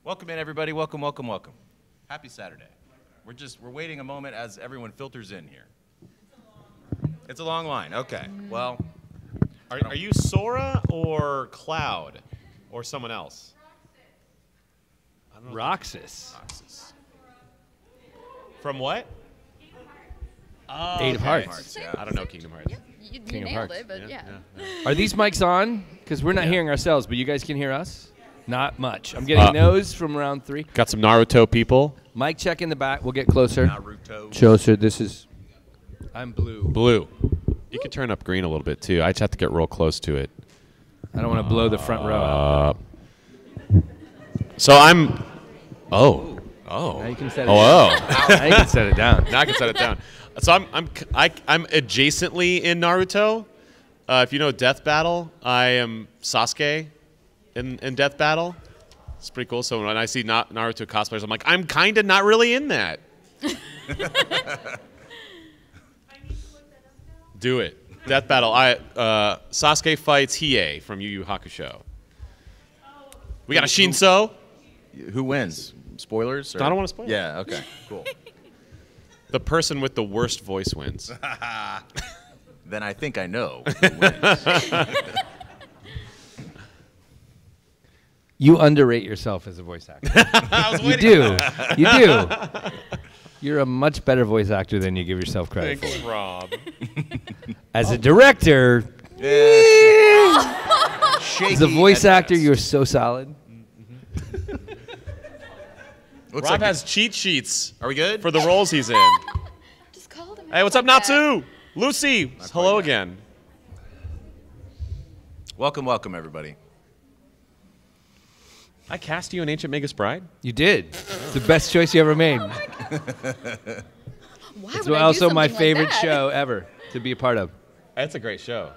Welcome in, everybody. Welcome, welcome, welcome. Happy Saturday. We're waiting a moment as everyone filters in here. It's a long line. Okay. Well, are you Sora or Cloud or someone else? Roxas. From what? Oh, Eight of okay. Hearts. Yeah. I don't know Kingdom Hearts. Yep, you King of nailed Hearts. it, but yeah. Are these mics on? Because we're not Yeah. hearing ourselves, but you guys can hear us? Not much. I'm getting no's from round 3. Got some Naruto people. Mic check in the back. We'll get closer. Naruto. Closer. This is... I'm blue. Blue. You can turn up green a little bit, too. I just have to get real close to it. I don't want to blow the front row out. So I'm... Oh. Now you can set it Oh. down. Now you can set it down. Now I can set it down. So I'm adjacently in Naruto. If you know Death Battle, I am Sasuke in Death Battle. It's pretty cool. So when I see Naruto cosplayers, I'm like, I'm kind of not really in that. Do it. Death Battle. Sasuke fights Hiei from Yu Yu Hakusho. We got a Shinso. Who wins? Spoilers? Or? I don't want to spoil it. Yeah, okay, cool. The person with the worst voice wins. Then I think I know who wins. You underrate yourself as a voice actor. I was You waiting do. for that. You do. You're a much better voice actor than you give yourself credit Thanks, for. Rob. As a director, Shaky as a voice at actor, best. you're so solid. Looks Rob like has cheat sheets Are we good? for the roles he's in. Just called him. Hey, what's up, like that. Natsu? Lucy, hello again. Welcome, welcome, everybody. I cast you in Ancient Magus Bride? You did. It's the best choice you ever made. Why It's would I do also my something like favorite that? show ever to be a part of. That's a great show.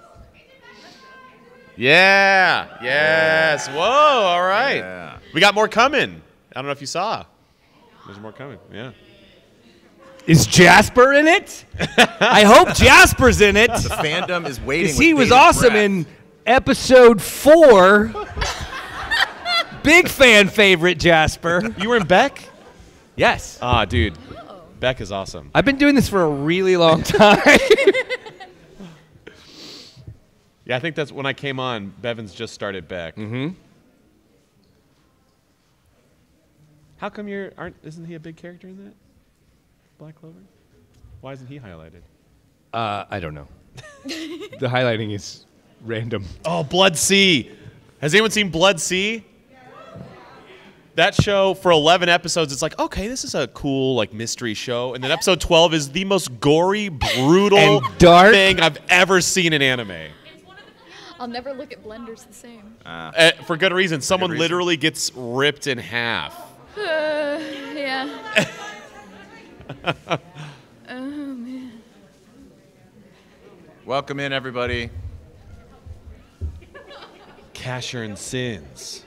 Yeah. Yes. Whoa. All right. Yeah. We got more coming. I don't know if you saw. There's more coming. Yeah. Is Jasper in it? I hope Jasper's in it. The fandom is waiting. Because with he was bated awesome breath. in episode 4. Big fan favorite, Jasper. You were in Beck? Yes. Ah, dude. Beck is awesome. I've been doing this for a really long time. Yeah, I think that's when I came on. Bevan's just started Beck. Mm-hmm. How come isn't he a big character in that? Black Clover? Why isn't he highlighted? I don't know. The highlighting is random. Oh, Blood Sea. Has anyone seen Blood Sea? That show for 11 episodes, it's like, okay, this is a cool like mystery show. And then episode 12 is the most gory, brutal And dark. thing I've ever seen in anime. I'll never look at blenders the same. For good reason. Someone reason. literally gets ripped in half. Yeah. Oh, man. Welcome in, everybody. Casher and Sins.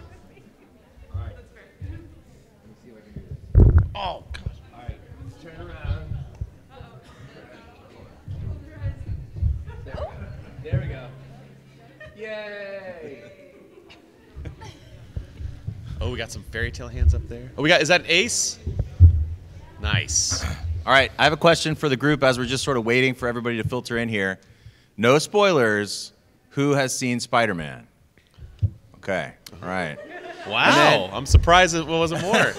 Oh, God. All right, turn around. There we go. Yay! Oh, we got some fairy tale hands up there. Oh, is that an ace? Nice. All right, I have a question for the group as we're just sort of waiting for everybody to filter in here. No spoilers. Who has seen Spider-Man? Okay, all right. Wow. then- I'm surprised it wasn't more.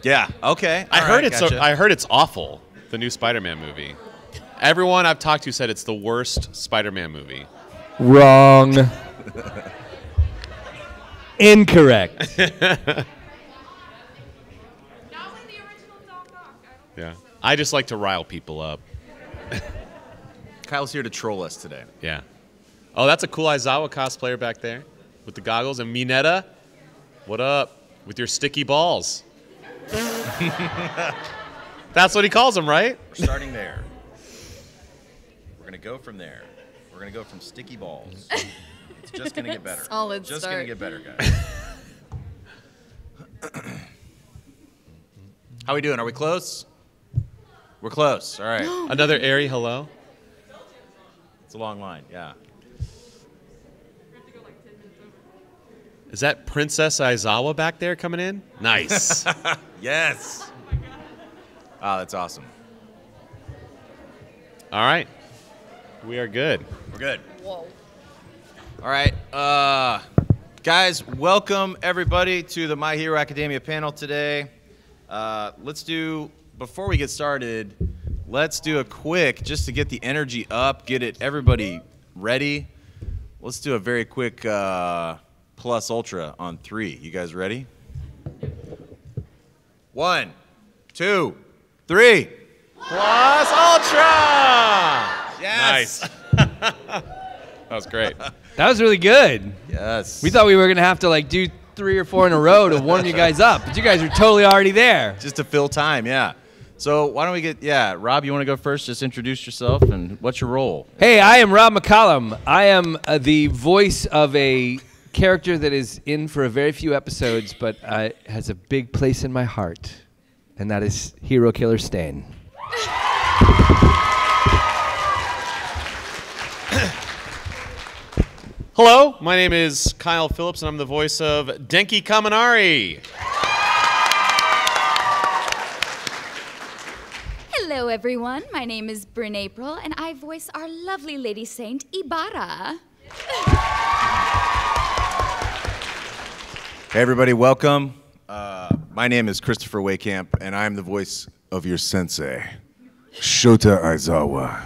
Yeah, okay. I all heard right, gotcha. I heard it's awful, the new Spider-Man movie. Everyone I've talked to said it's the worst Spider-Man movie. Wrong. Incorrect. Yeah. I just like to rile people up. Kyle's here to troll us today. Yeah. Oh, that's a cool Izawa cosplayer back there with the goggles. And Mineta, what up? With your sticky balls. That's what he calls them, right? We're starting there. We're going to go from there. We're going to go from sticky balls. It's just going to get better. Solid Just start. going to get better, guys. How we doing? Are we close? We're close. All right. Another airy hello. It's a long line. Yeah. Is that Princess Izawa back there coming in? Nice. Yes. Oh, that's awesome. All right. We are good. We're good. Whoa. All right. Guys, welcome everybody to the My Hero Academia panel today. Before we get started, let's do a quick, just to get the energy up, everybody ready. Let's do a very quick plus ultra on 3. You guys ready? 1, 2, 3. Plus Ultra! Yes. Nice. That was great. That was really good. Yes. We thought we were going to have to do 3 or 4 in a row to warm you guys up, but you guys are totally already there. Just to fill time, yeah. So why don't we Rob, you want to go first? Just introduce yourself and what's your role? Hey, I am Rob McCollum. I am the voice of a character that is in for a very few episodes, but has a big place in my heart, and that is Hero Killer Stain. Hello, my name is Kyle Phillips, and I'm the voice of Denki Kaminari. Hello, everyone. My name is Bryn Apprill, and I voice our lovely lady saint, Ibarra. Hey, everybody, welcome. My name is Christopher Wehkamp, and I'm the voice of your sensei, Shota Izawa.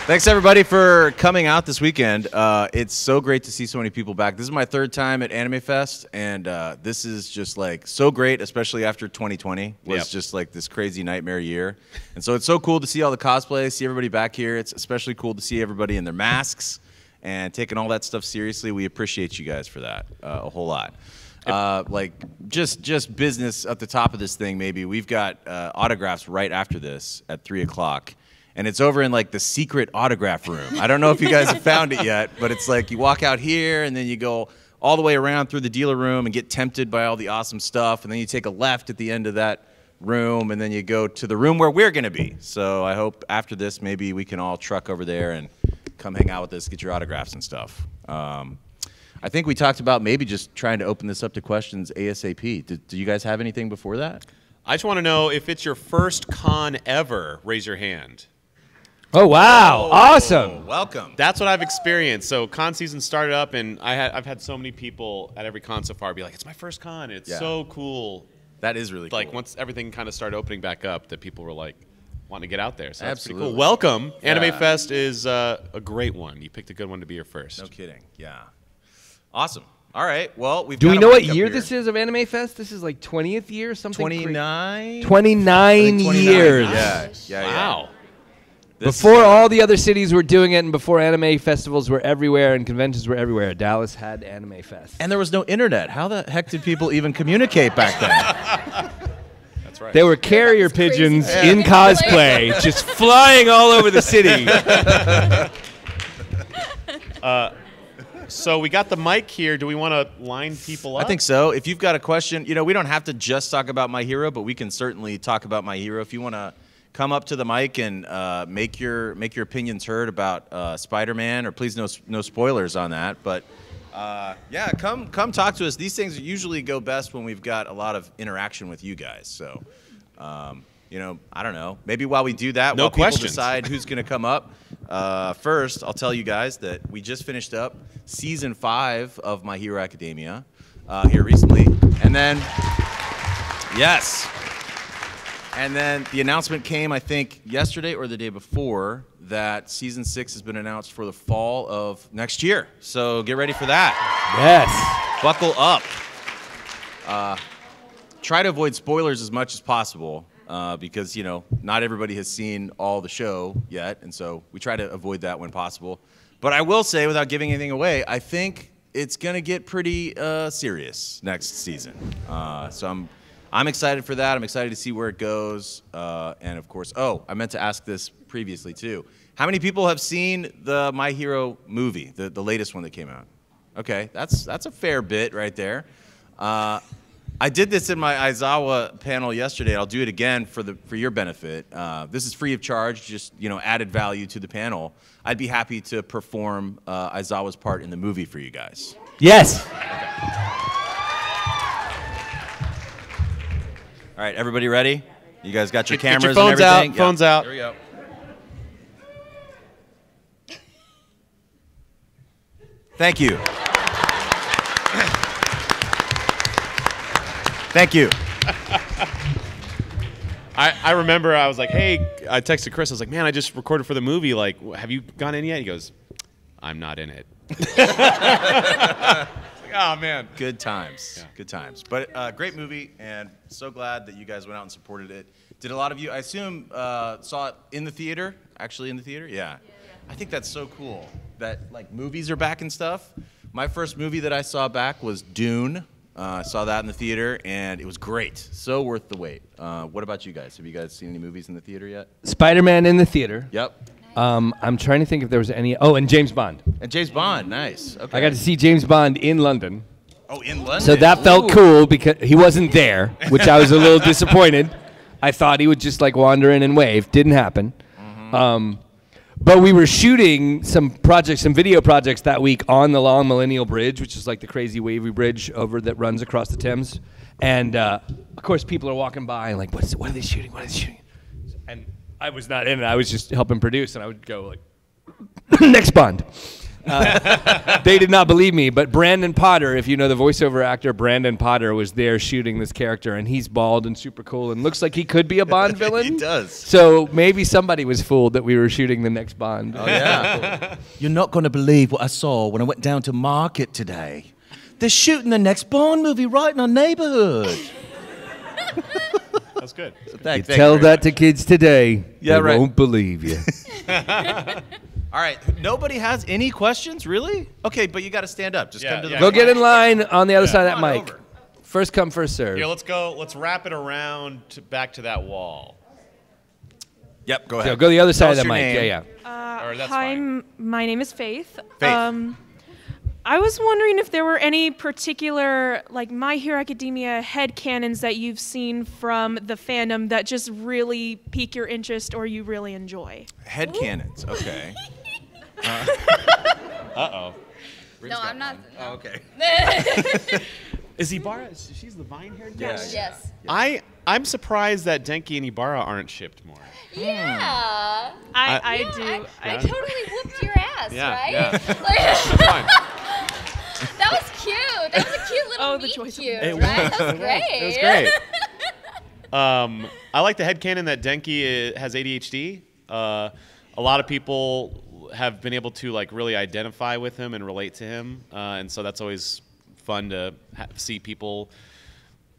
Thanks, everybody, for coming out this weekend. It's so great to see so many people back. This is my 3rd time at AnimeFest, and this is just, so great, especially after 2020 was just, this crazy nightmare year. And so it's so cool to see all the cosplay, see everybody back here. It's especially cool to see everybody in their masks and taking all that stuff seriously. We appreciate you guys for that a whole lot. Just business at the top of this thing, maybe. We've got autographs right after this at 3 o'clock. And it's over in the secret autograph room. I don't know if you guys have found it yet, but it's you walk out here and then you go all the way around through the dealer room and get tempted by all the awesome stuff. And then you take a left at the end of that room and then you go to the room where we're going to be. So I hope after this maybe we can all truck over there and come hang out with us, get your autographs and stuff. I think we talked about maybe just trying to open this up to questions ASAP. Do you guys have anything before that? I just want to know if it's your first con ever, raise your hand. Oh, wow. Awesome. Welcome. That's what I've experienced. So con season started up, and I've had so many people at every con so far be like, it's my first con. It's so cool. That is really cool. Once everything kind of started opening back up, that people were wanting to get out there. So that's pretty Absolutely. cool. Welcome. Yeah. AnimeFest is a great one. You picked a good one to be your first. No kidding. Yeah. Awesome. All right. Well, Do we know what year this is of AnimeFest? This is 20th year, something? 29? 29 years. Yeah. Wow. Before all the other cities were doing it and before anime festivals were everywhere and conventions were everywhere, Dallas had AnimeFest. And there was no internet. How the heck did people even communicate back then? That's right. There were carrier That's crazy. pigeons Yeah. in cosplay just flying all over the city. So we got the mic here. Do we want to line people up? I think so. If you've got a question, we don't have to just talk about My Hero, but we can certainly talk about My Hero. If you want to come up to the mic and make your opinions heard about Spider-Man, or please no spoilers on that. But come talk to us. These things usually go best when we've got a lot of interaction with you guys. So, I don't know. Maybe while we do that, No while questions. people decide who's going to come up, first I'll tell you guys that we just finished up season 5 of My Hero Academia here recently, and then And then the announcement came, I think, yesterday or the day before, that season 6 has been announced for the fall of next year. So get ready for that. Yes. Buckle up. Try to avoid spoilers as much as possible because, not everybody has seen all the show yet. And so we try to avoid that when possible. But I will say, without giving anything away, I think it's going to get pretty serious next season. So I'm excited for that. I'm excited to see where it goes. And of course, I meant to ask this previously too. How many people have seen the My Hero movie, the latest one that came out? Okay, that's a fair bit right there. I did this in my Izawa panel yesterday. I'll do it again for your benefit. This is free of charge, just added value to the panel. I'd be happy to perform Izawa's part in the movie for you guys. Yes. All right, everybody ready? You guys got your Get cameras your and phones everything? out. Phones out. Here we go. Thank you. Thank you. I remember I was like, hey, I texted Chris. I was like, man, I just recorded for the movie. Like, have you gone in yet? He goes, I'm not in it. Oh, man. Good times. Yeah. Good times. But great movie, and so glad that you guys went out and supported it. Did a lot of you, I assume, saw it in the theater? Actually in the theater? Yeah. I think that's so cool that, like, movies are back and stuff. My first movie that I saw back was Dune. I saw that in the theater, and it was great. So worth the wait. What about you guys? Have you guys seen any movies in the theater yet? Spider-Man in the theater. Yep. I'm trying to think if there was any. Oh, and James Bond. And James Bond, nice. Okay. I got to see James Bond in London. Oh, in London? So that felt cool because he wasn't there, which I was a little disappointed. I thought he would just like wander in and wave. Didn't happen. Mm-hmm. But we were shooting some video projects that week on the Long Millennial Bridge, which is like the crazy wavy bridge that runs across the Thames. And of course, people are walking by and like, what are they shooting? What are they shooting? And I was not in it. I was just helping produce, and I would go like, next Bond. They did not believe me, but Brandon Potter, if you know the voiceover actor, Brandon Potter was there shooting this character, and he's bald and super cool and looks like he could be a Bond villain. He does. So maybe somebody was fooled that we were shooting the next Bond. Oh, yeah. You're not going to believe what I saw when I went down to market today. They're shooting the next Bond movie right in our neighborhood. That's good. You tell that to kids today, Yeah, they right. won't believe you. All right. Nobody has any questions, really? Okay, but you got to stand up. Just come to the Go get in line on the other side of that Come on mic. over. First come, first serve. Here, let's go. Let's wrap it around back to that wall. Yep, go ahead. Go the other side Tell of us the your mic. name. Yeah. Or that's Hi, fine. my name is Faith. Faith. I was wondering if there were any particular, like, My Hero Academia headcanons that you've seen from the fandom that just really pique your interest or you really enjoy. Headcanons. Okay. Uh-oh. No, I'm not. Oh, okay. Is Ibarra, she's the vine-haired girl? Yes. I'm surprised that Denki and Ibarra aren't shipped more. Yeah. I do. I totally whooped your ass, Yeah, right? yeah. Like, Fine. that was cute. That was a cute little Oh, the meet joys of cute, It right? was. That was great. It was great. I like the headcanon that Denki has ADHD. A lot of people have been able to like really identify with him and relate to him, and so that's always fun to see people,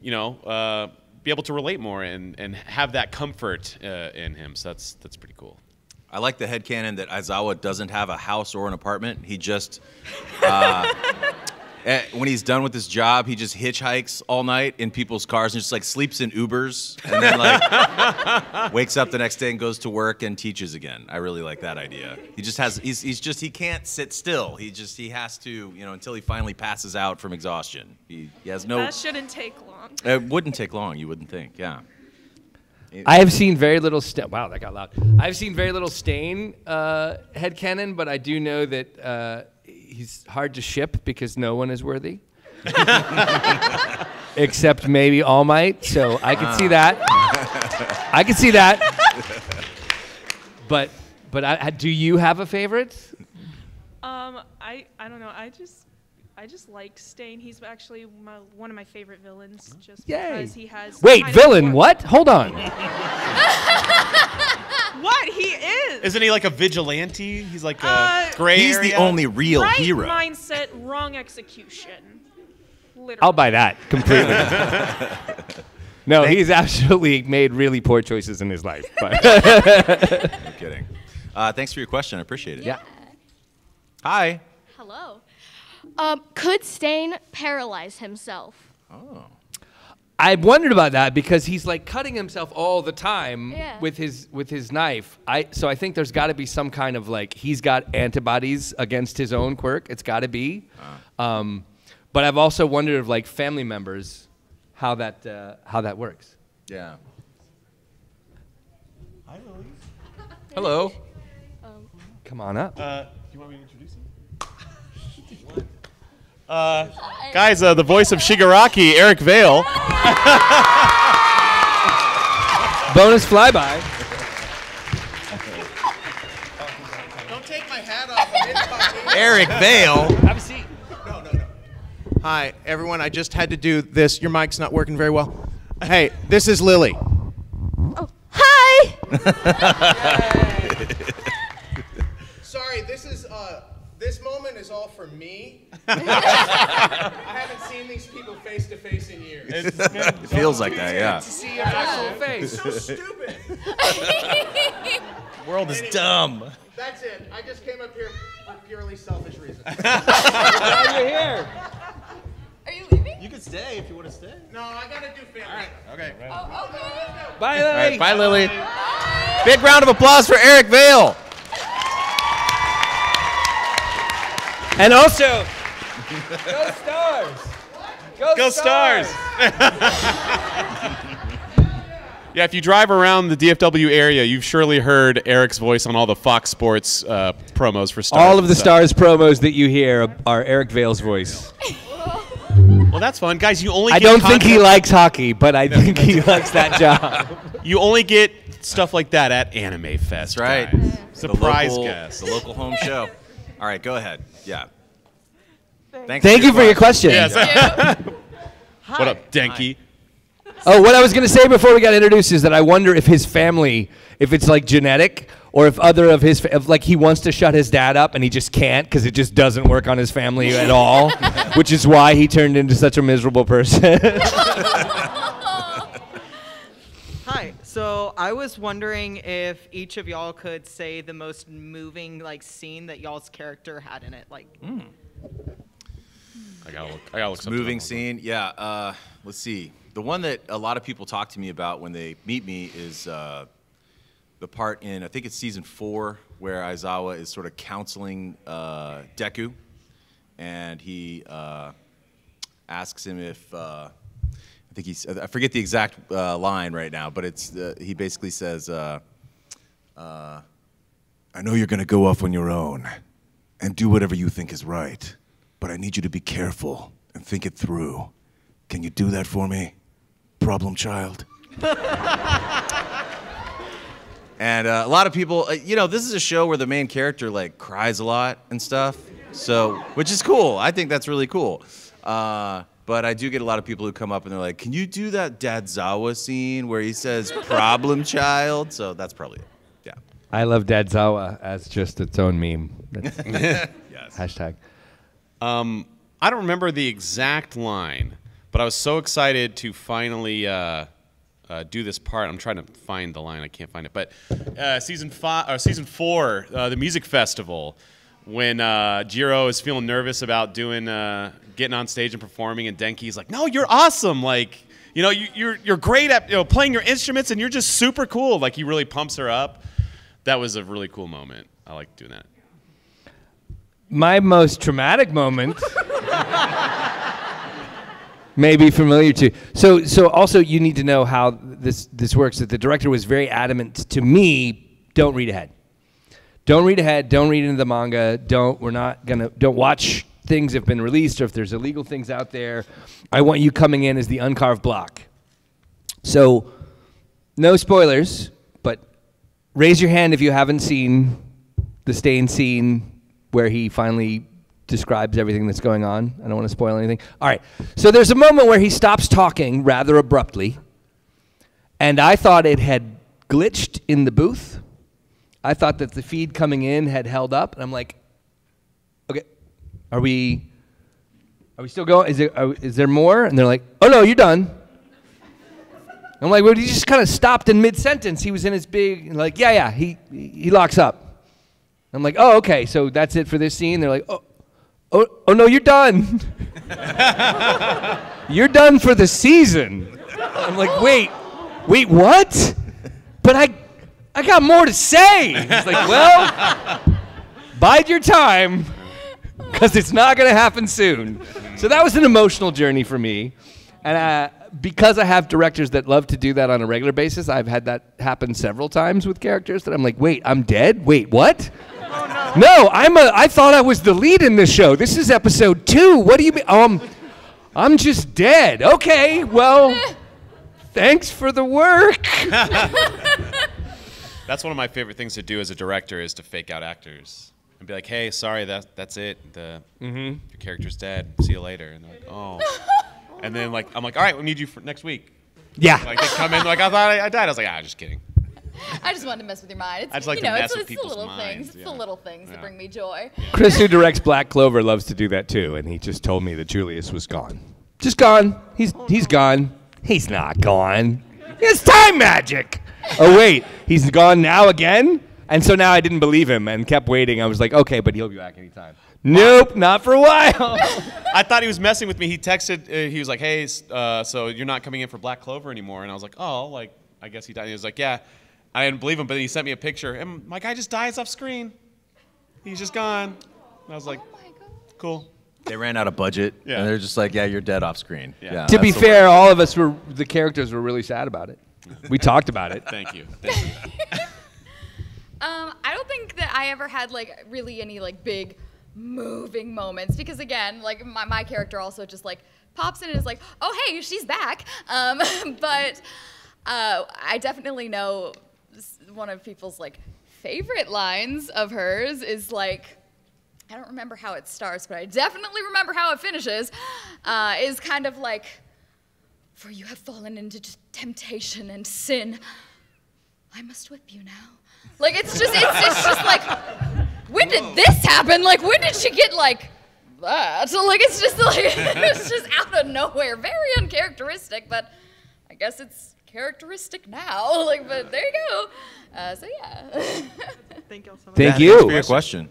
be able to relate more and have that comfort in him. So that's pretty cool. I like the headcanon that Izawa doesn't have a house or an apartment. He just, when he's done with his job, he just hitchhikes all night in people's cars and just like sleeps in Ubers and then like wakes up the next day and goes to work and teaches again. I really like that idea. He just has, he can't sit still. He has to, until he finally passes out from exhaustion. He has no. That shouldn't take long. It wouldn't take long, you wouldn't think, yeah. I have seen very little. Wow, that got loud. I've seen very little Stain headcanon, but I do know that he's hard to ship because no one is worthy, except maybe All Might. So I can see that. I can see that. But do you have a favorite? I don't know. I just like Stain. He's actually one of my favorite villains, just because he has. Wait, kind of villain? more- What? Hold on. What he is? Isn't he like a vigilante? He's like a gray He's area? the only real right hero. mindset, wrong execution. Literally. I'll buy that completely. No, he's absolutely made really poor choices in his life. But No kidding. Thanks for your question. I appreciate it. Yeah. Hi. Hello. Could Stain paralyze himself? Oh. I wondered about that because he's like cutting himself all the time Yeah. with his knife. So I think there's got to be some kind of like he's got antibodies against his own quirk. It's got to be. But I've also wondered if like family members how that works. Yeah. Hi, Lily. Hello. Come on up. Do you want me to introduce him? Guys, the voice of Shigaraki, Eric Vale. Bonus flyby. Don't take my hat off. Eric Vale. Have a seat. No. Hi, everyone. I just had to do this. Your mic's not working very well. Hey, this is Lily. Oh, hi! Sorry, this moment is all for me. I haven't seen these people face to face in years. It feels like that, yeah. To see your actual face. So stupid. World is dumb. That's it. I just came up here for purely selfish reasons. Glad you're here. Are you leaving? You can stay if you want to stay. No, I gotta do family. Okay. Oh, okay. Bye, Lily. All right, bye, Lily. Big round of applause for Eric Vale. And also, go Stars! Go Stars! Yeah, if you drive around the DFW area, you've surely heard Eric's voice on all the Fox Sports promos for Stars. All of the Stars promos that you hear are Eric Vale's voice. Well, that's fun, guys. You only. I get don't think he content- likes hockey, but I think he likes that job. You only get stuff like that at AnimeFest. That's right. guys. Surprise the local, guest. The local home show. All right, go ahead. Yeah. Thank you for your question. Yes. What up, Denki? Oh, what I was going to say before we got introduced is that I wonder if his family, if it's like genetic, or if other of his, if like he wants to shut his dad up and he just can't because it just doesn't work on his family at all, which is why he turned into such a miserable person. Hi. So I was wondering if each of y'all could say the most moving like scene that y'all's character had in it, like. I gotta look something Moving up. scene. Yeah. Let's see. The one that a lot of people talk to me about when they meet me is the part in, I think it's season 4, where Izawa is sort of counseling Deku, and he asks him if I forget the exact line right now, but it's he basically says, "I know you're gonna go off on your own and do whatever you think is right, but I need you to be careful and think it through. Can you do that for me, problem child?" And a lot of people, this is a show where the main character like cries a lot and stuff, so which is cool. I think that's really cool. But I do get a lot of people who come up and they're like, "Can you do that Dad Zawa scene where he says problem child?" So that's probably it. Yeah. I love Dad Zawa as just its own meme. That's Yes. hashtag. I don't remember the exact line, but I was so excited to finally do this part. I'm trying to find the line. I can't find it. But season 4, the music festival, when Jiro is feeling nervous about doing getting on stage and performing, and Denki's like, "No, you're awesome. Like, you're great at playing your instruments, and you're just super cool." Like, he really pumps her up. That was a really cool moment. I like doing that. My most traumatic moment may be familiar to you. So also you need to know how this works. That the director was very adamant to me, don't read ahead. Don't read ahead. Don't read into the manga. Don't watch things that have been released or if there's illegal things out there. I want you coming in as the uncarved block. So no spoilers, but raise your hand if you haven't seen the Stain scene where he finally describes everything that's going on. I don't want to spoil anything. All right. So there's a moment where he stops talking rather abruptly, and I thought it had glitched in the booth. I thought that the feed coming in had held up, and I'm like, okay, are we still going? Is there more? And they're like, oh no, you're done. I'm like, well, he just kind of stopped in mid-sentence. He was in his big, like, yeah, he locks up. I'm like, oh, okay, so that's it for this scene. They're like, oh no, you're done. You're done for the season. I'm like, wait, what? But I got more to say. He's like, well, bide your time, because it's not going to happen soon. So that was an emotional journey for me. And because I have directors that love to do that on a regular basis, I've had that happen several times with characters that I'm like, wait, I'm dead? Wait, what? Oh, no, I thought I was the lead in this show. This is episode 2. What do you mean? I'm just dead. Okay, well, thanks for the work. That's one of my favorite things to do as a director is to fake out actors and be like, "Hey, sorry, that's it. Your character's dead. See you later." And they're like, "Oh," and then like I'm like, "All right, we need you for next week." Yeah. Like they come in like I thought I died. I was like, just kidding. I just wanted to mess with your mind. It's, I just like you to know, mess with it's the people's little minds. things. It's the little things that bring me joy. Chris, who directs Black Clover, loves to do that too, and he just told me that Julius was gone. Just gone. He's gone. He's not gone. It's time magic. Oh wait, he's gone now again? And so now I didn't believe him and kept waiting. I was like, okay, but he'll be back anytime. Nope, not for a while. I thought he was messing with me. He texted. He was like, "Hey, so you're not coming in for Black Clover anymore?" And I was like, "Oh, like I guess he died." He was like, "Yeah." I didn't believe him, but then he sent me a picture, and my guy just dies off screen. He's just gone. And I was like, "Cool." They ran out of budget, and they're just like, "Yeah, you're dead off screen." Yeah. To be fair, all of us the characters were really sad about it. We talked about it. Thank you. I don't think that I ever had like really any like big moving moments because again, like my character also just like pops in and is like, "Oh hey, she's back." But I definitely know one of people's like favorite lines of hers is like, I don't remember how it starts, but I definitely remember how it finishes. Is kind of like, "For you have fallen into temptation and sin. I must whip you now." Like it's just like, when did this happen? Like when did she get like that? So like it's just out of nowhere, very uncharacteristic. But I guess it's characteristic now. Like, but there you go. So yeah. Thank you so much. Thank you. Thanks for your question.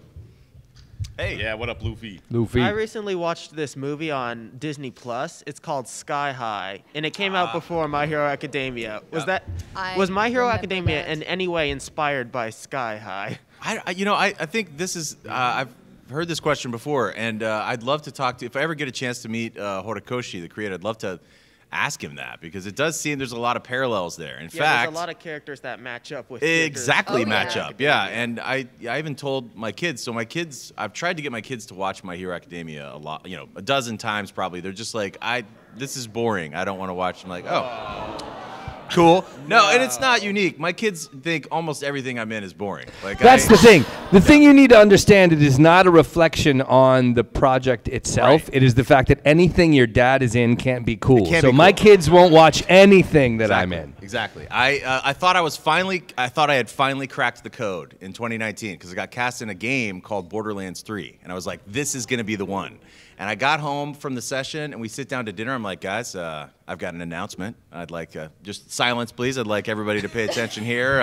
Hey. Yeah, what up, Luffy? I recently watched this movie on Disney Plus. It's called Sky High, and it came out before My Hero Academia. Was My Hero Academia in any way inspired by Sky High? I think this is. I've heard this question before, and I'd love to talk to. If I ever get a chance to meet Horikoshi, the creator, I'd love to ask him that because it does seem there's a lot of parallels there. In fact, there's a lot of characters that match up with match up. Yeah, and I even told my kids. So my kids, I've tried to get my kids to watch My Hero Academia a lot, a dozen times probably. They're just like, this is boring. I don't want to watch. I'm like, oh. Cool. No, and it's not unique. My kids think almost everything I'm in is boring. Like that's the thing. The thing you need to understand, it is not a reflection on the project itself. Right. It is the fact that anything your dad is in can't be cool. My kids won't watch anything that I'm in. Exactly. I thought I had finally cracked the code in 2019 because I got cast in a game called Borderlands 3, and I was like, this is going to be the one. And I got home from the session, and we sit down to dinner. I'm like, guys, I've got an announcement. I'd like just silence, please. I'd like everybody to pay attention here.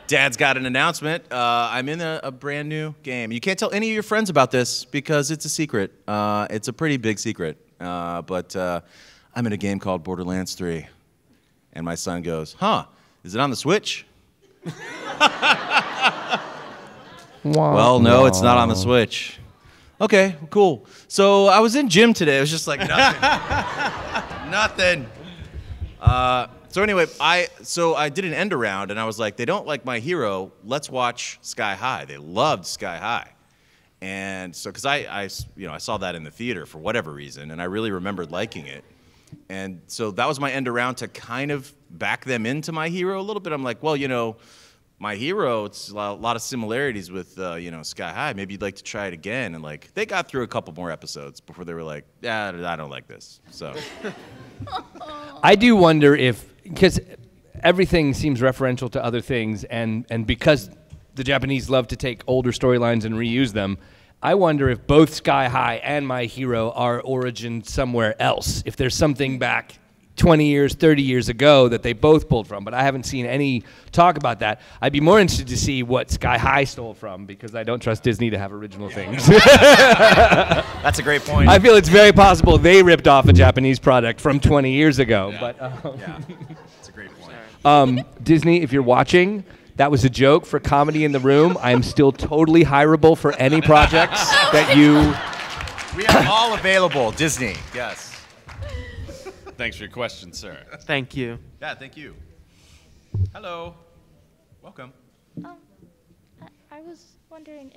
Dad's got an announcement. I'm in a brand new game. You can't tell any of your friends about this because it's a secret. It's a pretty big secret. But I'm in a game called Borderlands 3. And my son goes, huh, is it on the Switch? Well, no, it's not on the Switch. Okay, cool. So I was in gym today. It was just like nothing. Nothing. So anyway, I did an end around, and I was like, they don't like My Hero. Let's watch Sky High. They loved Sky High. And so, because I saw that in the theater for whatever reason, and I really remembered liking it. And so that was my end around to kind of back them into My Hero a little bit. I'm like, well, My Hero, it's a lot of similarities with, Sky High. Maybe you'd like to try it again. And, like, they got through a couple more episodes before they were like, yeah, I don't like this. So I do wonder because everything seems referential to other things, and because the Japanese love to take older storylines and reuse them, I wonder if both Sky High and My Hero are origin somewhere else. If there's something back 20 years, 30 years ago that they both pulled from, but I haven't seen any talk about that. I'd be more interested to see what Sky High stole from because I don't trust Disney to have original things. That's a great point. I feel it's very possible they ripped off a Japanese product from 20 years ago. Yeah. But that's a great point. Disney, if you're watching, that was a joke for Comedy in the Room. I am still totally hireable for any projects that you... We are all available, Disney. Yes. Thanks for your question, sir. Thank you. Yeah, thank you. Hello. Welcome. I was wondering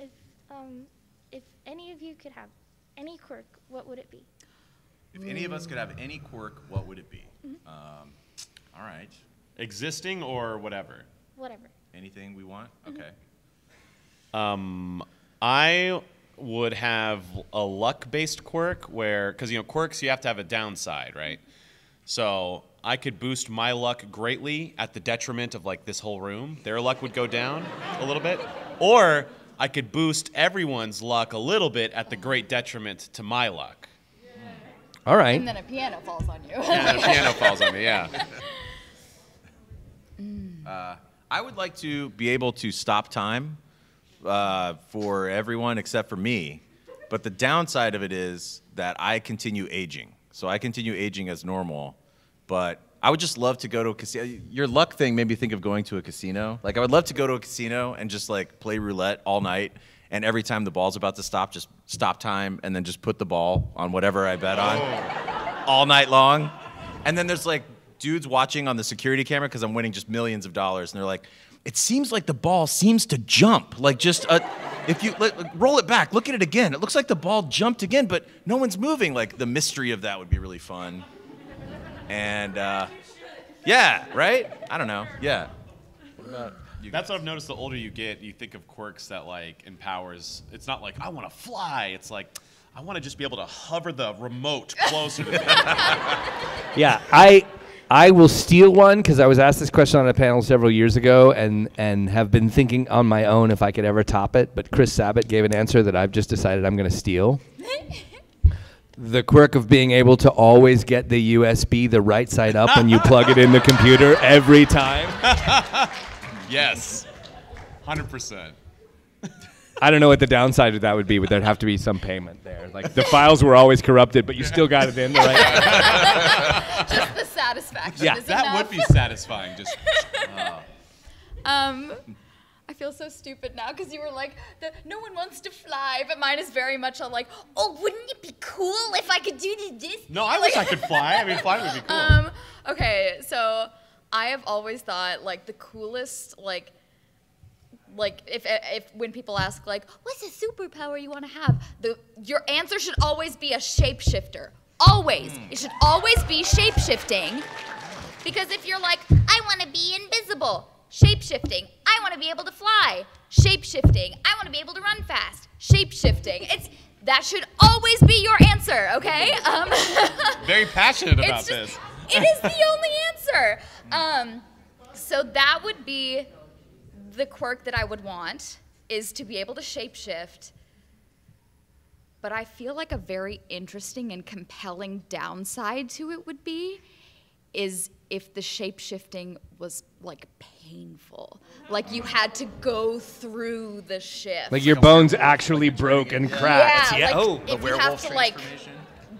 if any of you could have any quirk, what would it be? If any of us could have any quirk, what would it be? All right. Existing or whatever? Whatever. Anything we want? Okay. I would have a luck-based quirk where, because quirks you have to have a downside, right? So I could boost my luck greatly at the detriment of like this whole room. Their luck would go down a little bit, or I could boost everyone's luck a little bit at the great detriment to my luck. All right. And then a piano falls on you. And a piano falls on me, yeah. I would like to be able to stop time for everyone except for me. But the downside of it is that I continue aging. So I continue aging as normal. But I would just love to go to a casino. Your luck thing made me think of going to a casino. Like, I would love to go to a casino and just, like, play roulette all night. And every time the ball's about to stop, just stop time and then just put the ball on whatever I bet on all night long. And then there's, like, dudes watching on the security camera because I'm winning just millions of dollars. And they're like, it seems like the ball seems to jump. Like, just, if you roll it back, look at it again. It looks like the ball jumped again, but no one's moving. Like, the mystery of that would be really fun. And, yeah, right? I don't know. Yeah. What about you That's guys? what I've noticed. The older you get, you think of quirks that like empowers. It's not like I want to fly. It's like I want to just be able to hover the remote closer to me. Yeah, I will steal one because I was asked this question on a panel several years ago and have been thinking on my own if I could ever top it. But Chris Sabat gave an answer that I've just decided I'm going to steal. The quirk of being able to always get the USB the right side up when you plug it in the computer every time. Yes, 100%. I don't know what the downside of that would be, but there'd have to be some payment there. Like, the files were always corrupted, but you still got it in the right. Just the satisfaction. Yeah, is That enough. would be satisfying. Just I feel so stupid now because you were like, no one wants to fly, but mine is very much a like, oh, wouldn't it be cool if I could do this? no, I wish I could fly. I mean, flying would be cool. Okay, so I have always thought like the coolest like if when people ask like, what's a superpower you want to have? Your answer should always be a shapeshifter. Always. It should always be shapeshifting. Because if you're like, I want to be invisible, shapeshifting. I want to be able to fly, shapeshifting. I want to be able to run fast, shapeshifting. That should always be your answer, okay? Very passionate about this. It is the only answer. So that would be the quirk that I would want, is to be able to shapeshift. But I feel like a very interesting and compelling downside to it would be is if the shapeshifting was like painful. Like you had to go through the shift. Like your bones actually broke and cracked. Yeah, Yeah. like if you have to like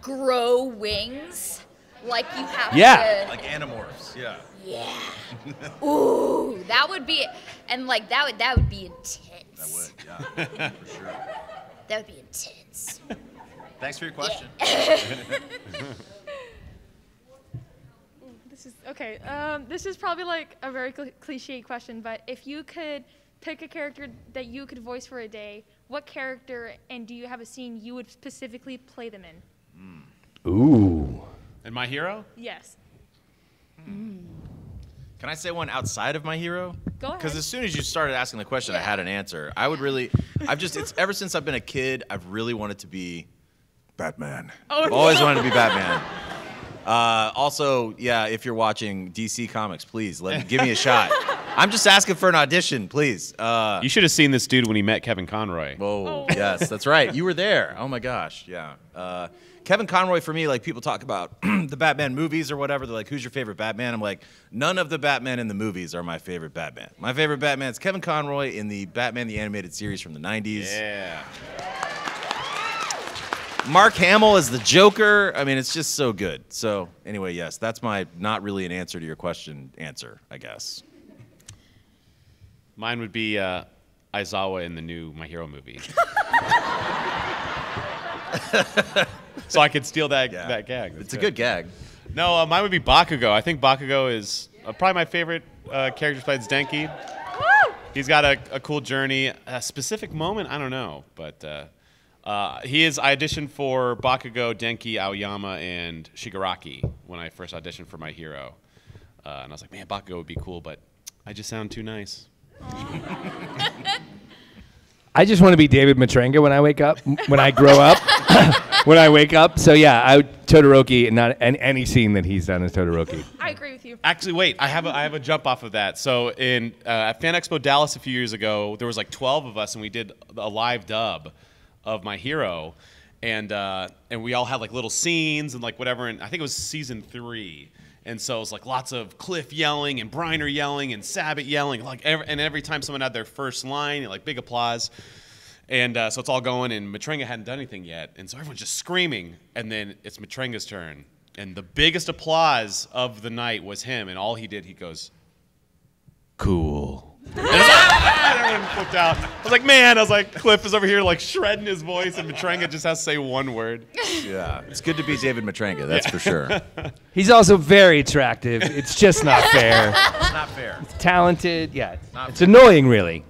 grow wings, like you have Yeah. to Like Animorphs, yeah. yeah. Ooh, that would be, and like that would be intense. That would, yeah, for sure. That would be intense. Thanks for your question. This is okay. This is probably like a very cliche question, but if you could pick a character that you could voice for a day, what character and do you have a scene you would specifically play them in? Ooh. And My Hero? Yes. Can I say one outside of My Hero? Go ahead. Because as soon as you started asking the question, I had an answer. I would really, it's ever since I've been a kid, I've really wanted to be Batman. Oh, I've always wanted to be Batman. Also, yeah, if you're watching DC Comics, please give me a shot. I'm just asking for an audition, please. You should have seen this dude when he met Kevin Conroy. Whoa, yes, that's right. You were there. Oh my gosh, yeah. Kevin Conroy, for me, like people talk about the Batman movies or whatever. They're like, who's your favorite Batman? I'm like, none of the Batman in the movies are my favorite Batman. My favorite Batman is Kevin Conroy in the Batman the Animated Series from the 90s. Yeah. Mark Hamill is the Joker. I mean, it's just so good. So anyway, yes, that's my not really an answer to your question answer, I guess. Mine would be Izawa in the new My Hero movie. So I could steal that gag. It's a good gag. No, mine would be Bakugo. I think Bakugo is probably my favorite character besides Denki. He's got a cool journey. A specific moment, I don't know. But I auditioned for Bakugo, Denki, Aoyama, and Shigaraki when I first auditioned for My Hero. And I was like, man, Bakugo would be cool, but I just sound too nice. I just want to be David Matranga when I wake up, when I grow up, when I wake up. So yeah, Todoroki, and not any scene that he's done is Todoroki. I agree with you. Actually, wait, I have a jump off of that. So at Fan Expo Dallas a few years ago, there was like 12 of us, and we did a live dub of My Hero, and we all had like little scenes and like whatever. And I think it was season 3. And so it was like lots of Cliff yelling and Briner yelling and Sabat yelling, and every time someone had their first line, like big applause. And so it's all going, and Matranga hadn't done anything yet, and so everyone's just screaming. And then it's Matranga's turn, and the biggest applause of the night was him, and all he did, he goes, "Cool." And everyone flipped out. I was like, man, Cliff is over here like shredding his voice, and Matranga just has to say one word. Yeah, it's good to be David Matranga, that's for sure. He's also very attractive. It's just not fair. It's not fair. He's talented. Yeah, it's annoying, really.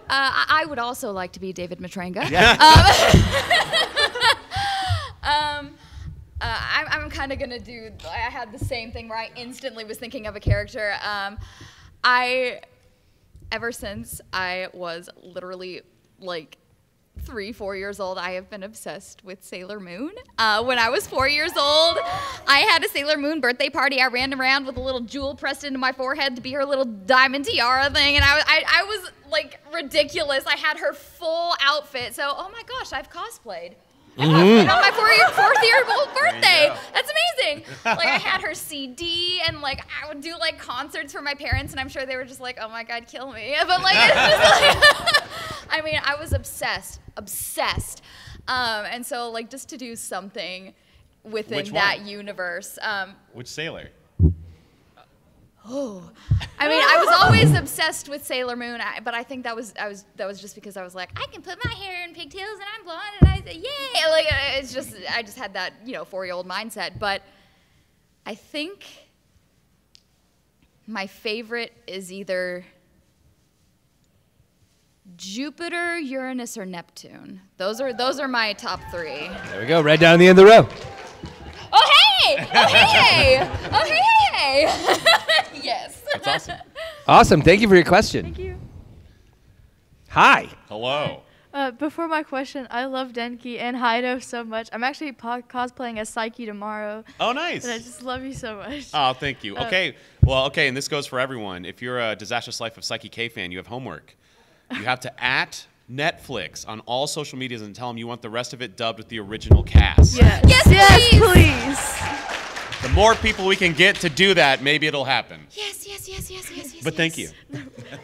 I would also like to be David Matranga. Yeah. I'm kind of gonna do. I had the same thing where I instantly was thinking of a character. Ever since I was literally like 3-4 years old, I have been obsessed with Sailor Moon. When I was 4 years old, I had a Sailor Moon birthday party. I ran around with a little jewel pressed into my forehead to be her little diamond tiara thing, and I was like ridiculous. I had her full outfit. So, oh my gosh, I've cosplayed. I cosplayed on my 4-year-old birthday. That's amazing. Like I had her CD, and like I would do like concerts for my parents, and I'm sure they were just like, oh my God, kill me. But like, it's just like, I mean, I was obsessed. And so like just to do something within that universe. Which sailor? Oh, I mean, I was always obsessed with Sailor Moon, but I think that was just because I was like, I can put my hair in pigtails and I'm blonde, and I said, yeah, like I just had that 4-year-old mindset. But I think my favorite is either Jupiter, Uranus, or Neptune. Those are my top 3. There we go, right down the end of the row. Oh hey! Oh hey! Oh hey! Yes. That's awesome. Awesome. Thank you for your question. Thank you. Hi. Hello. Before my question, I love Denki and Haido so much. I'm actually cosplaying as Psyche tomorrow. Oh, nice. And I just love you so much. Oh, thank you. Okay. And this goes for everyone. If you're a Disastrous Life of Psyche K fan, you have homework. You have to @Netflix on all social medias and tell them you want the rest of it dubbed with the original cast. Yes. Yes, please. The more people we can get to do that, maybe it'll happen. Yes. But thank you.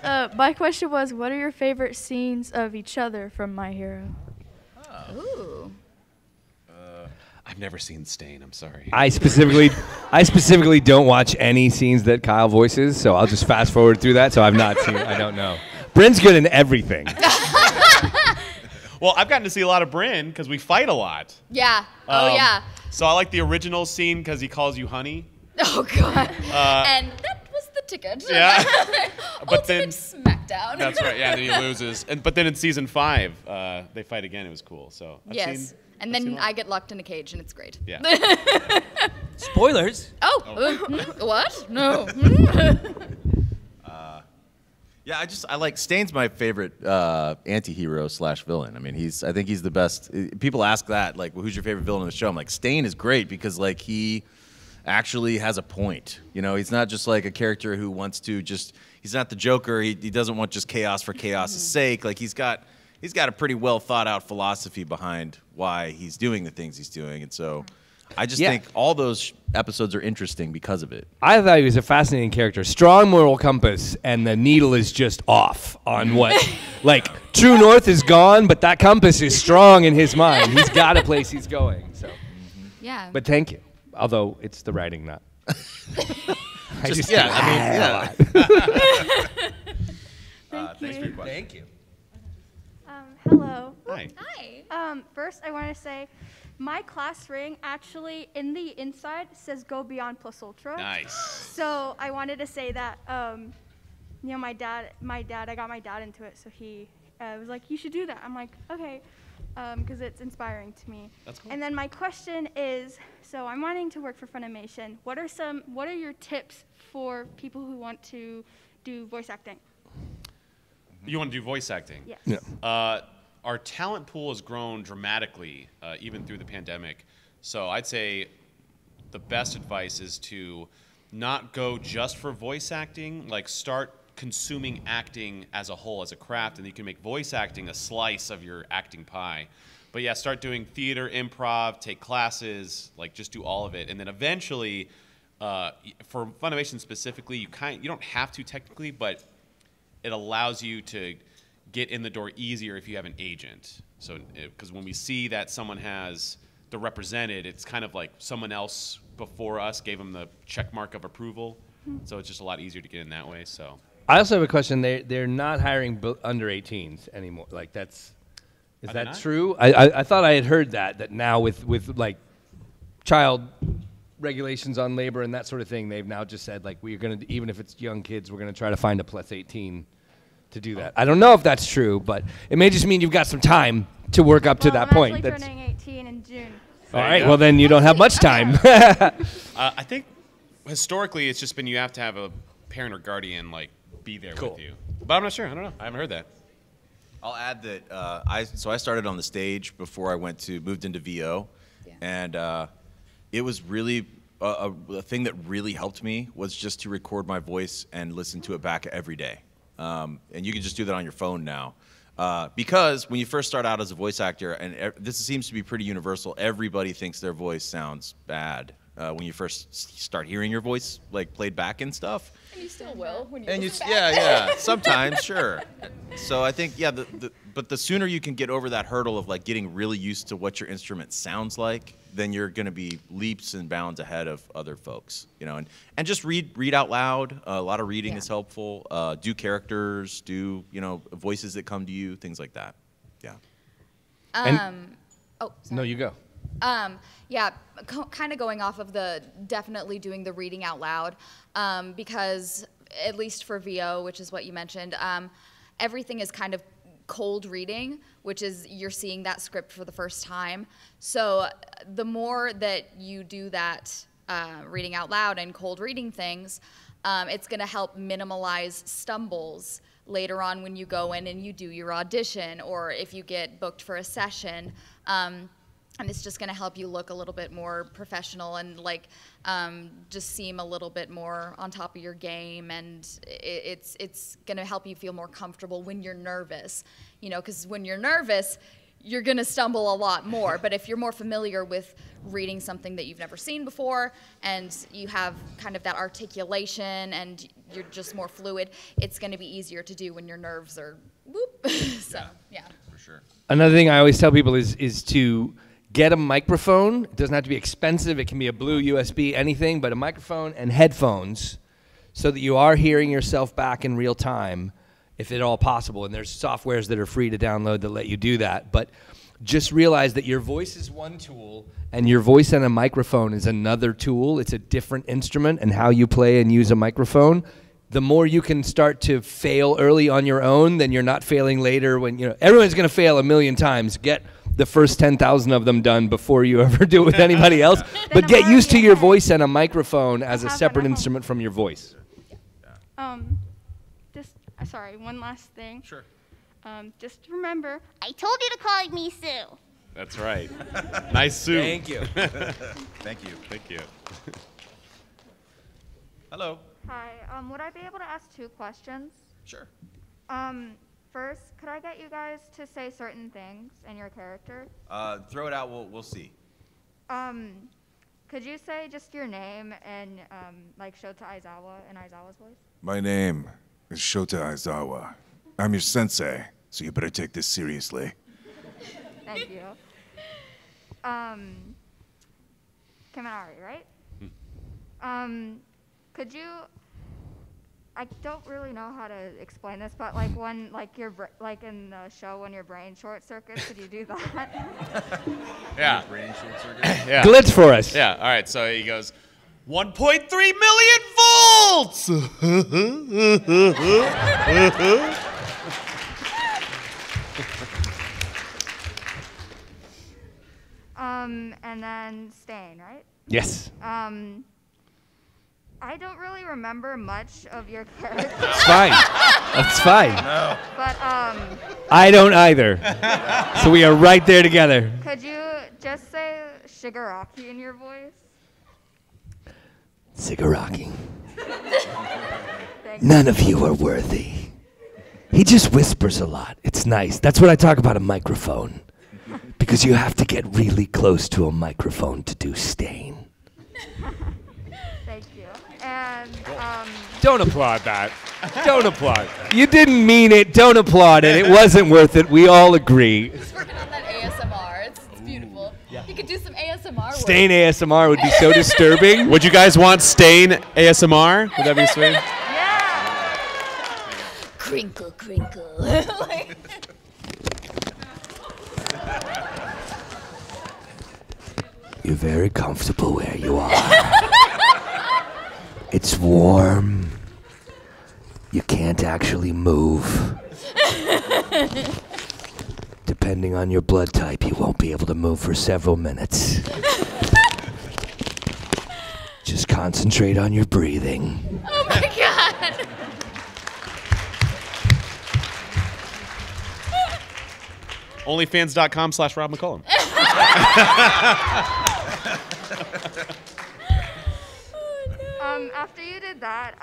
My question was, what are your favorite scenes of each other from My Hero? Ooh. I've never seen Stain. I'm sorry. I specifically don't watch any scenes that Kyle voices, so I'll just fast forward through that. So I've not seen. I don't know. Bryn's good in everything. Well, I've gotten to see a lot of Bryn because we fight a lot. Yeah. Yeah. So I like the original scene because he calls you honey. Oh God. And that was the ticket. Yeah. But then smackdown. That's right. Yeah. Then he loses. But then in season 5, they fight again. It was cool. So and then I get locked in a cage, and it's great. Yeah. Spoilers. What? No. Yeah, I like Stain's my favorite anti-hero / villain. I mean, I think he's the best. People ask that, like, well, who's your favorite villain in the show? I'm like, Stain is great because like he actually has a point. He's not just like a character who wants to he's not the Joker. He doesn't want just chaos for chaos' sake. Like he's got a pretty well thought out philosophy behind why he's doing the things he's doing. And so I just think all those episodes are interesting because of it. I thought he was a fascinating character. Strong moral compass, and the needle is just off on what, like, true north is gone, but that compass is strong in his mind. He's got a place he's going. So, yeah. But thank you. Although it's the writing, not. Thanks for your question. Thank you. Hello. Hi. Hi. First, I want to say, my class ring actually in the inside says "Go Beyond Plus Ultra." Nice. So I wanted to say that, you know, my dad, I got my dad into it, so he was like, "You should do that." I'm like, "Okay," because it's inspiring to me. That's cool. And then my question is, so I'm wanting to work for Funimation. What are your tips for people who want to do voice acting? You want to do voice acting? Yes. Yeah. Our talent pool has grown dramatically, even through the pandemic. So I'd say the best advice is to not go just for voice acting. Like, start consuming acting as a whole, as a craft, and you can make voice acting a slice of your acting pie. But yeah, start doing theater, improv, take classes, like just do all of it, and then eventually, for Funimation specifically, you don't have to technically, but it allows you to get in the door easier if you have an agent. So, because when we see that someone has the represented, it's kind of like someone else before us gave them the check mark of approval. So it's just a lot easier to get in that way. So I also have a question. They're not hiring under 18s anymore. Like, is that true? I thought I had heard that now with like child regulations on labor and that sort of thing, they've now just said, like, we're going to, even if it's young kids, we're going to try to find a plus 18 to do that. I don't know if that's true, but it may just mean you've got some time to work up to that point. I'm actually turning 18 in June. All right, well then you don't have much time. I think historically it's just been you have to have a parent or guardian like be there with you. But I'm not sure. I don't know. I haven't heard that. I'll add that I started on the stage before I moved into VO, and it was really a thing that really helped me was just to record my voice and listen to it back every day. And you can just do that on your phone now. Because when you first start out as a voice actor, and this seems to be pretty universal, everybody thinks their voice sounds bad when you first start hearing your voice like played back and stuff. And you still will when you And listen yeah, sometimes, sure. So I think, but the sooner you can get over that hurdle of like getting really used to what your instrument sounds like, then you're going to be leaps and bounds ahead of other folks, you know. And just read out loud. A lot of reading is helpful. Do characters, do voices that come to you, things like that. Yeah. Oh, sorry. No, you go. Yeah, kind of going off of definitely doing the reading out loud, because at least for VO, which is what you mentioned, everything is kind of cold reading, which is you're seeing that script for the first time. So the more that you do that reading out loud and cold reading things, it's going to help minimalize stumbles later on when you go in and you do your audition, or if you get booked for a session. And it's just going to help you look a little bit more professional and like just seem a little bit more on top of your game. And it's going to help you feel more comfortable when you're nervous, because when you're nervous, you're going to stumble a lot more. But if you're more familiar with reading something that you've never seen before and you have kind of that articulation and you're just more fluid, it's going to be easier to do when your nerves are whoop. So, yeah. For sure. Another thing I always tell people is to get a microphone. It doesn't have to be expensive. It can be a blue USB, anything, but a microphone and headphones so that you are hearing yourself back in real time, if at all possible. And there's softwares that are free to download that let you do that. But just realize that your voice is one tool and your voice and a microphone is another tool. It's a different instrument, and how you play and use a microphone. The more you can start to fail early on your own, then you're not failing later when, everyone's going to fail a million times. Get the first 10,000 of them done before you ever do it with anybody else. But get used to your voice and a microphone as a separate instrument from your voice. Sorry, one last thing. Sure. Just remember, I told you to call me Sue. That's right. Nice Sue. Thank you. Thank you. Thank you. Hello. Hi. Would I be able to ask 2 questions? Sure. First, could I get you guys to say certain things in your character? Throw it out. We'll see. Could you say just your name and like Shota Izawa in Izawa's voice? My name is Shota Izawa. I'm your sensei, so you better take this seriously. Thank you. Kaminari, right? Could you I don't really know how to explain this, but like when like in the show when your brain short circuits, could you do that? Yeah. Brain short circuit. Yeah. Glitz for us. Yeah. All right. So he goes, 1.3 million volts. And then Stain, right? Yes. I don't really remember much of your character. It's fine. That's fine. No. But I don't either. So we are right there together. could you just say Shigaraki in your voice? Shigaraki. None of you are worthy. He just whispers a lot. It's nice. That's what I talk about a microphone. Because you have to get really close to a microphone to do Stain. Thank you. And Don't applaud that. Don't applaud. You didn't mean it. Don't applaud it. It wasn't worth it. We all agree. He's working on that ASMR. It's beautiful. You could do some ASMR work. Stain ASMR would be so disturbing. Would you guys want Stain ASMR? Would that be sweet? yeah. Crinkle, crinkle. Like- You're very comfortable where you are. It's warm. You can't actually move. Depending on your blood type, you won't be able to move for several minutes. Just concentrate on your breathing. Oh my god. Onlyfans.com/Rob McCollum. After you did that,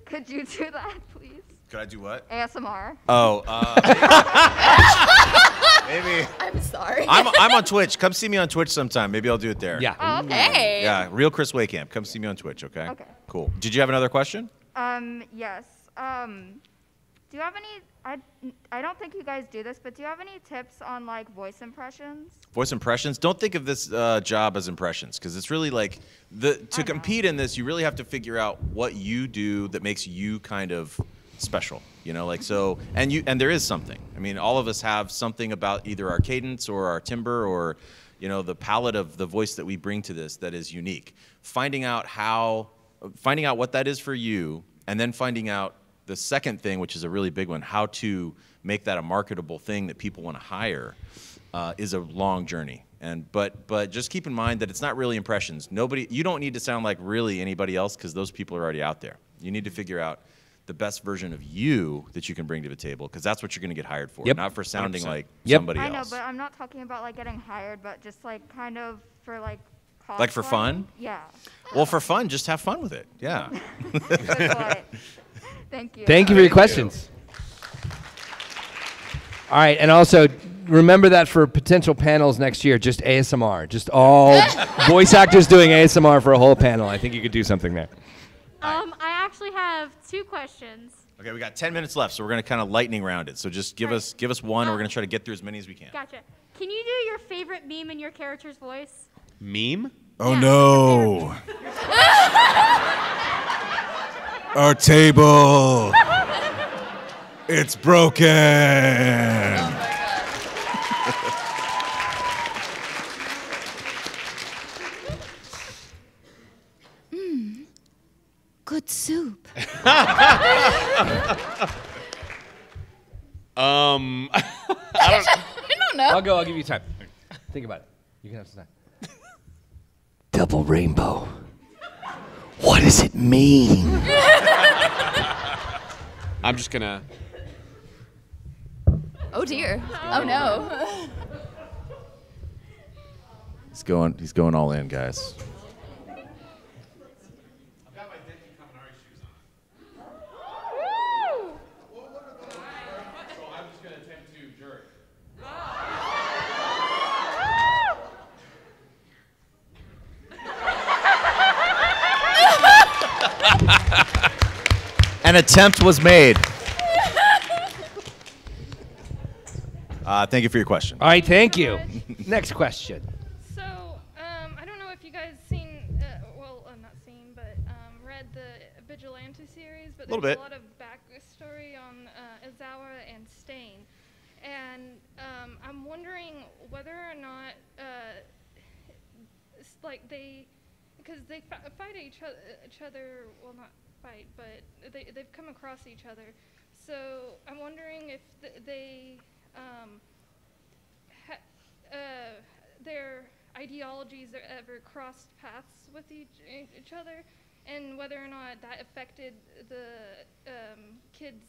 could you do that, please? Could I do what? ASMR. Oh, maybe. I'm sorry. I'm on Twitch. Come see me on Twitch sometime. Maybe I'll do it there. Yeah. Oh, okay. Yeah, real Chris Wehkamp. Come see me on Twitch, okay? Okay. Cool. Did you have another question? Yes. Do you have any? I don't think you guys do this, but do you have any tips on like voice impressions? Voice impressions. Don't think of this job as impressions, because it's really like to compete in this, you really have to figure out what you do that makes you kind of special. You know, like so, and there is something. I mean, all of us have something about either our cadence or our timbre or, you know, the palette of the voice that we bring to this that is unique. Finding out what that is for you, and then finding out the second thing, which is a really big one, how to make that a marketable thing that people want to hire, is a long journey. But just keep in mind that it's not really impressions. You don't need to sound like really anybody else, because those people are already out there. You need to figure out the best version of you that you can bring to the table, because that's what you're going to get hired for, not for sounding 100%. like somebody else. I know, but I'm not talking about like getting hired, but just like kind of for like. Like for fun? Yeah. Well, for fun, just have fun with it. Yeah. Good point. Thank you. Thank you for your questions. All right, and also remember that for potential panels next year, just ASMR, just all voice actors doing ASMR for a whole panel. I think you could do something there. I actually have 2 questions. Okay, we got 10 minutes left, so we're going to kind of lightning round it. So just give us one, and we're going to try to get through as many as we can. Gotcha. Can you do your favorite meme in your character's voice? Meme? Oh no. Our table. It's broken. Good soup. I don't know. I'll go. I'll give you time. Think about it. You can have some time. Double rainbow. What does it mean? I'm just gonna. Oh dear. Oh no. He's going all in, guys. An attempt was made. Thank you for your question. All right, thank you. Next question. So, I don't know if you guys seen, not seen, but read the Vigilante series, but Little there's bit. a lot of backstory on Izawa and Stain. And I'm wondering whether or not, because they fight each other, well, not fight, but they've come across each other. So I'm wondering if their ideologies ever crossed paths with each other, and whether or not that affected the kids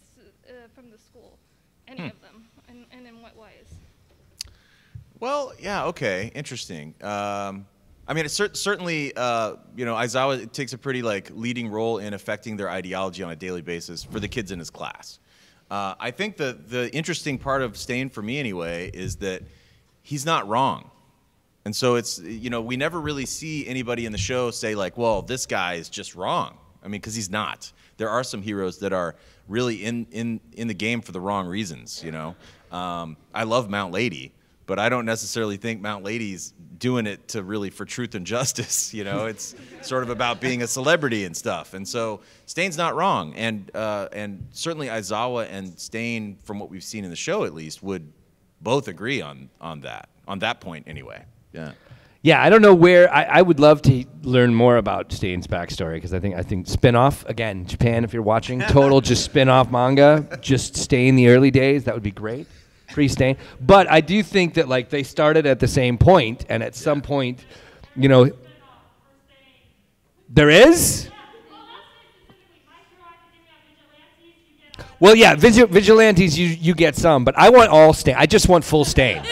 from the school, any of them, and in what ways. Well, yeah, okay, interesting. I mean, it's certainly, you know, Izawa takes a pretty leading role in affecting their ideology on a daily basis for the kids in his class. I think the interesting part of Stain, for me anyway, is that he's not wrong. And so it's, you know, we never really see anybody in the show say well, this guy is just wrong. I mean, because he's not. There are some heroes that are really in the game for the wrong reasons, you know. I love Mount Lady, but I don't necessarily think Mount Lady's doing it for truth and justice, you know. It's sort of about being a celebrity and stuff. And so Stain's not wrong. And certainly Izawa and Stain, from what we've seen in the show at least, would both agree on that point anyway. Yeah. Yeah, I don't know where. I would love to learn more about Stain's backstory, because I think spin-off, again, Japan, if you're watching, total just spin-off manga, just Stain the early days, that would be great. Pre-Stain. But I do think that they started at the same point, and at some point, you know, there is? Well, yeah, Vigilantes, you get some, but I want all Stain. I just want full Stain.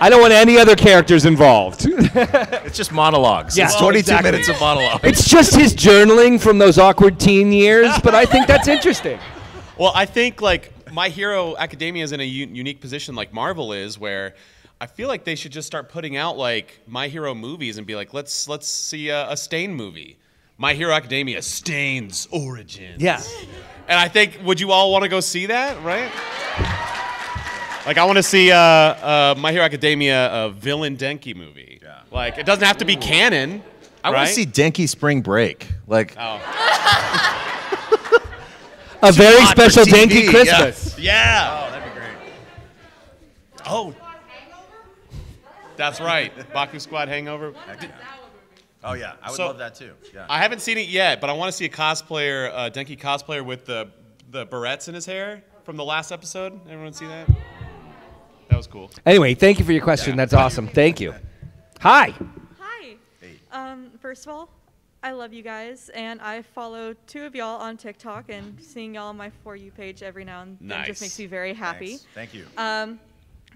I don't want any other characters involved. It's just monologues. Yeah. It's 22 minutes of monologues. It's just his journaling from those awkward teen years, but I think that's interesting. Well, I think My Hero Academia is in a unique position like Marvel is, where I feel like they should just start putting out My Hero movies and be let's see a Stain movie. My Hero Academia, Stain's Origins. Yeah. And I think, would you all want to go see that, right? I want to see My Hero Academia Villain Denki movie. Yeah. It doesn't have to be canon. I want to see Denki Spring Break. Oh. A very special Denki Christmas. Yeah. Oh, that'd be great. Oh. That's right. Baku Squad Hangover. Oh, yeah. I would love that, too. Yeah. I haven't seen it yet, but I want to see a cosplayer, Denki cosplayer with the barrettes in his hair from the last episode. Everyone see that? That was cool. Anyway, thank you for your question. That's awesome. Thank you. Hi. Hi. First of all, I love you guys, and I follow 2 of y'all on TikTok, and seeing y'all on my For You page every now and then just makes me very happy. Nice. Thank you.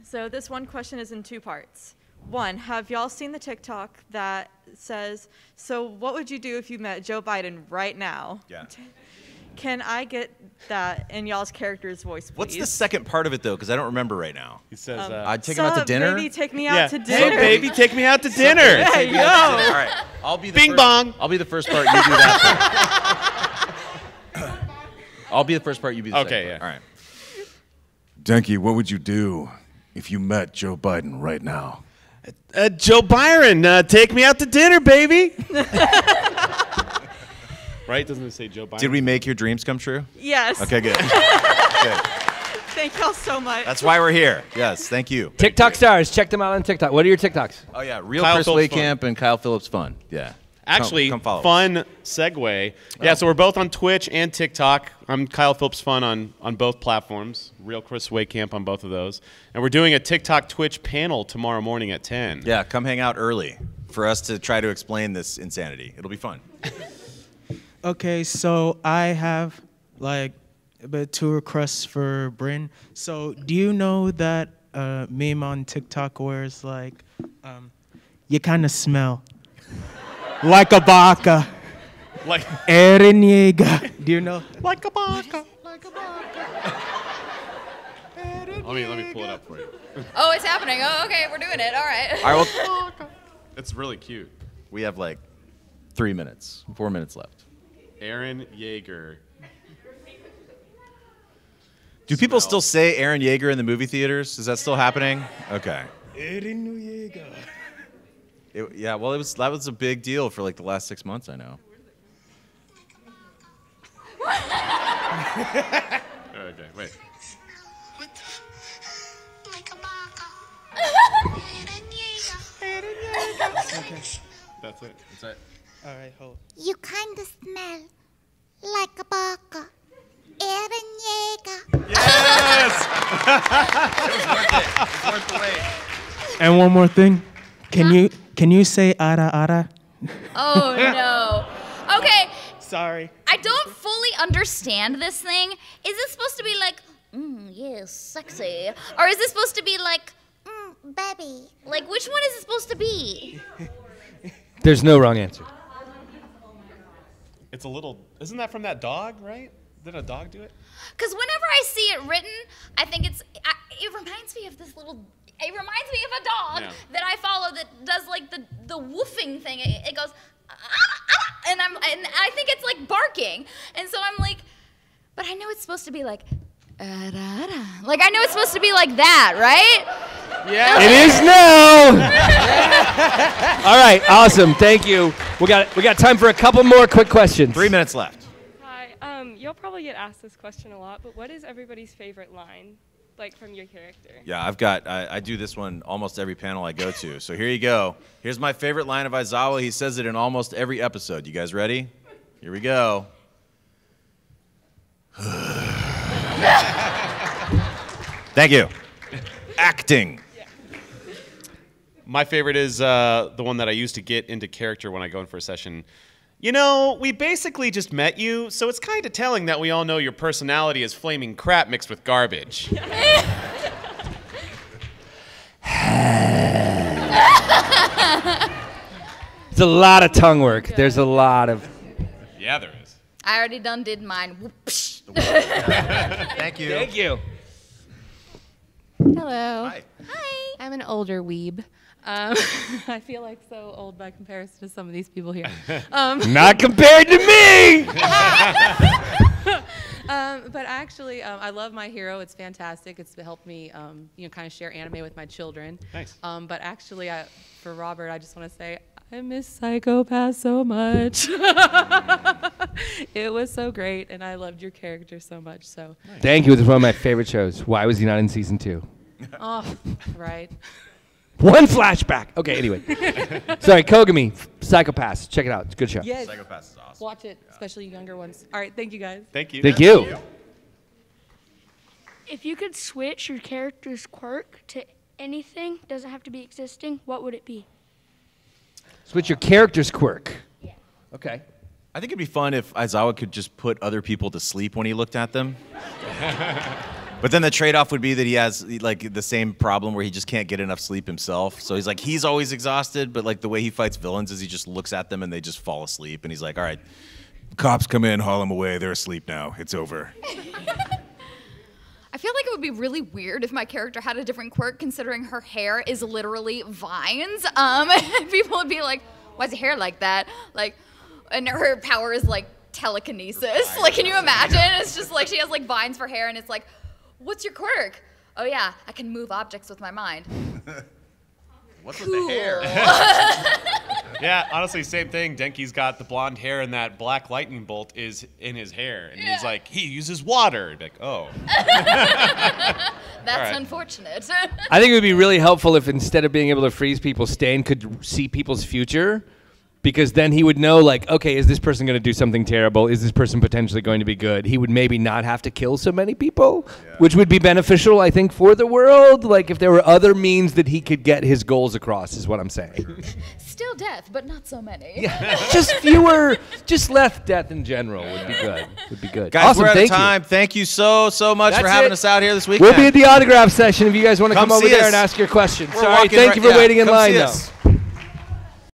So this one question is in 2 parts. 1, have y'all seen the TikTok that says, so what would you do if you met Joe Biden right now? Yeah. Can I get that in y'all's character's voice, please? What's the second part of it, though? Because I don't remember right now. He says, I'd take him out to dinner. Baby, take me out to dinner. Hey, baby, take me out to dinner. Hey, yo. All right. I'll be the Bing first, bong. I'll be the first part. You do that part. I'll be the first part. You be the second part. All right. Denki, what would you do if you met Joe Biden right now? Joe Byron, take me out to dinner, baby. Right? Doesn't it say Joe Biden? Did we make your dreams come true? Yes. Okay, good. Good. Thank y'all so much. That's why we're here. Yes, thank you. TikTok stars, check them out on TikTok. What are your TikToks? Oh, yeah. Real Kyle Chris Phillips Wehkamp and Kyle Phillips Fun. Yeah. Actually, come follow us. fun segue. Yeah, so we're both on Twitch and TikTok. I'm Kyle Phillips Fun on both platforms. Real Chris Wehkamp on both of those. And we're doing a TikTok Twitch panel tomorrow morning at 10. Yeah, come hang out early for us to try to explain this insanity. It'll be fun. Okay, so I have a bit 2 requests for Bryn. So do you know that meme on TikTok where it's you kind of smell like a baka? Like Eren Yeager. Do you know? Like a baka. Like a baka. Let me pull it up for you. Oh, it's happening. Oh, okay, we're doing it. All right. All right, well, It's really cute. we have 3 minutes, 4 minutes left. Eren Yeager. Do people still say Eren Yeager in the movie theaters? Is that still happening? Okay. Eren Yeager. That was a big deal for the last 6 months, I know. Okay, wait. Okay. That's it. That's it. All right, hold. You kind of smell like a baka. Eren Yeager. Yes! It was worth it. It was worth the wait. And one more thing. Can you say ara ara? Oh no. Okay. Sorry. I don't fully understand this thing. Is this supposed to be like, yes, sexy? Or is this supposed to be like, baby? like which one is it supposed to be? There's no wrong answer. It's a little. Isn't that from that dog, right? Did a dog do it? Because whenever I see it written, I think it reminds me of this little. It reminds me of a dog that I follow that does like the woofing thing. It goes, and I think it's like barking, and so I'm like, but I know it's supposed to be like, like I know it's supposed to be like that, right? Yeah. It is now. All right, awesome. Thank you. We got time for a couple more quick questions. 3 minutes left. Hi. You'll probably get asked this question a lot, but what is everybody's favorite line, like from your character? Yeah, I do this one almost every panel I go to. So here you go. Here's my favorite line of Izawa. He says it in almost every episode. You guys ready? Here we go. Thank you. Acting. My favorite is the one that I used to get into character when I go in for a session. You know, we basically just met you, so it's kind of telling that we all know your personality is flaming crap mixed with garbage. It's a lot of tongue work. There's a lot of. Yeah, there is. I already did mine. Whoopsh. Thank you. Thank you. Hello. Hi. Hi. I'm an older weeb. I feel like so old by comparison to some of these people here. Not compared to me! But actually, I love my hero. It's fantastic. It's helped me, kind of share anime with my children. Nice. But actually, for Robert, I just want to say, I miss Psychopath so much. It was so great, and I loved your character so much. So. Nice. Thank you. It was one of my favorite shows. Why was he not in season 2? Oh, right. One flashback. Okay, anyway. Sorry, Kogami, Psychopaths. Check it out. It's a good show. Yes. Psychopaths is awesome. Watch it, especially younger ones. All right, thank you guys. Thank you. Thank you. If you could switch your character's quirk to anything, doesn't have to be existing, what would it be? Switch your character's quirk. Yeah. Okay. I think it'd be fun if Izawa could just put other people to sleep when he looked at them. But then the trade-off would be that he has like the same problem where he just can't get enough sleep himself. So he's always exhausted, but like the way he fights villains is he just looks at them and they just fall asleep. And he's like, all right, cops come in, haul them away. They're asleep now. It's over. I feel like it would be really weird if my character had a different quirk, considering her hair is literally vines. People would be like, why's your hair like that? Like, and her power is like telekinesis. Like, can you imagine? It's just like she has like vines for hair and it's like, what's your quirk? Oh yeah, I can move objects with my mind. What's cool. with the hair? Yeah, honestly, same thing. Denki's got the blonde hair and that black lightning bolt is in his hair. And he's like, he uses water. Like, oh. That's unfortunate. I think it would be really helpful if instead of being able to freeze people, Stain could see people's future. Because then he would know, like, okay, is this person going to do something terrible? Is this person potentially going to be good? He would maybe not have to kill so many people, which would be beneficial, I think, for the world. Like, if there were other means that he could get his goals across, is what I'm saying. Still death, but not so many. Yeah, just fewer, just less death in general would be good. Would be good. Guys, awesome, we're out of thank time. You. Thank you so much for having us out here this weekend. We'll be at the autograph session if you guys want to come over there and ask your questions. Sorry, thank you for waiting in line, though.